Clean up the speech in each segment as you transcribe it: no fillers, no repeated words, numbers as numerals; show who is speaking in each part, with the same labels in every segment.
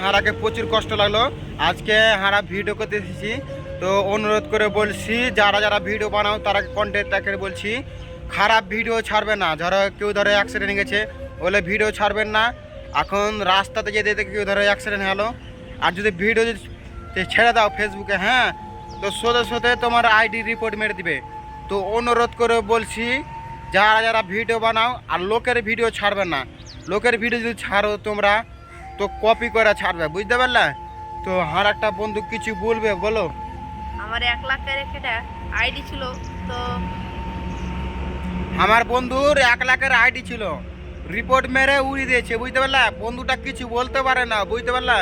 Speaker 1: হারাকে প্রচুর কষ্ট লাগলো। আজকে হারা ভিডিও করতে এসেছি, তো অনুরোধ করে বলছি যারা যারা ভিডিও বানাও তারা কন্টেন্টটাকে বলছি খারাপ ভিডিও ছাড়বে না। ধরো কেউ ধরো অ্যাক্সিডেন্ট গেছে বলে ভিডিও ছাড়বেন না। এখন রাস্তাতে যেতে যেতে কেউ ধরো অ্যাক্সিডেন্ট হলো, আর যদি ভিডিও যদি ছেড়ে দাও ফেসবুকে, হ্যাঁ, তো সোজা সোজা তোমার আইডি রিপোর্ট মেরে দিবে। তো অনুরোধ করে বলছি যারা যারা ভিডিও বানাও আর লোকের ভিডিও ছাড়বে না। লোকের ভিডিও যদি ছাড়ো তোমরা তো কপি করে ছাড়বে, বুঝতে পারলে? তো আর একটা বন্ধু কিছু বলবে, বলো।
Speaker 2: আমার 1 লাখের একটা আইডি ছিল, তো
Speaker 1: আমার বন্ধুর 1 লাখের আইডি ছিল, রিপোর্ট মেরে উড়িয়ে দিয়েছে, বুঝতে পারলে? বন্ধুটা কিছু বলতে পারে না, বুঝতে পারলে?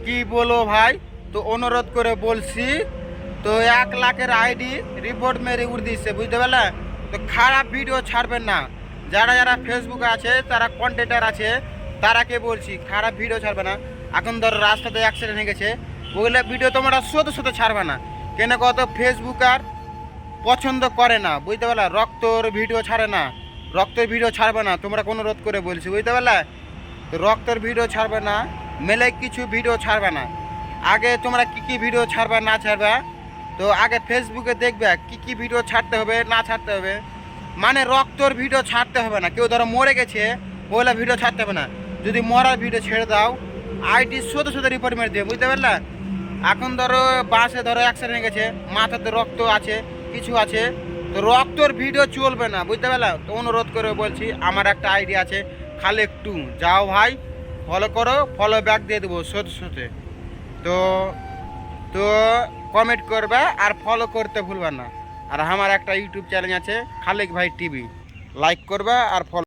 Speaker 1: কি বলো ভাই? তো অনুরোধ করে বলছি, তো 1 লাখের আইডি রিপোর্ট মেরে উড়িয়ে দিয়েছে, বুঝতে পারলে? তো খারাপ ভিডিও ছাড়বেন না। যারা যারা ফেসবুকে আছে, তারা কন্টেন্টার আছে, তারাকে বলছি খারাপ ভিডিও ছাড়বে না। এখন ধরো রাস্তাতে অ্যাক্সিডেন্ট হয়ে গেছে, ওগুলো ভিডিও তোমরা শত শত ছাড়বে না। কেন কত ফেসবুক আর পছন্দ করে না, বুঝতে পারলে? রক্তর ভিডিও ছাড়ে না, রক্তের ভিডিও ছাড়বে না, তোমরা কোনো রোধ করে বলছি, বুঝতে পারলে? তো রক্তের ভিডিও ছাড়বে না, মেলে কিছু ভিডিও ছাড়বে না। আগে তোমরা কি কি ভিডিও ছাড়বে না ছাড়বে, তো আগে ফেসবুকে দেখবে কি কি ভিডিও ছাড়তে হবে না ছাড়তে হবে। মানে রক্তর ভিডিও ছাড়তে হবে না। কেউ ধরো মরে গেছে ওগুলো ভিডিও ছাড়তে হবে না। যদি মরার ভিডিও ছেড়ে দাও আইডি শত শত রিপোর্ট মেরে দিয়ে, বুঝতে পারলে? এখন ধরো বাসে ধরো অ্যাক্সিডেন্ট গেছে, মাথাতে রক্ত আছে, কিছু আছে, তো রক্তর ভিডিও চলবে না, বুঝতে পারলে? তো অনুরোধ করে বলছি, আমার একটা আইডি আছে, খালি একটু যাও ভাই, ফলো করো, ফলো ব্যাক দিয়ে দেবো সত্যি সত্যি। তো তো কমেন্ট করবে আর ফলো করতে ভুলবে না। আর আমার একটা ইউটিউব চ্যানেল আছে খালেক ভাই টিভি, লাইক করবে আর ফলো।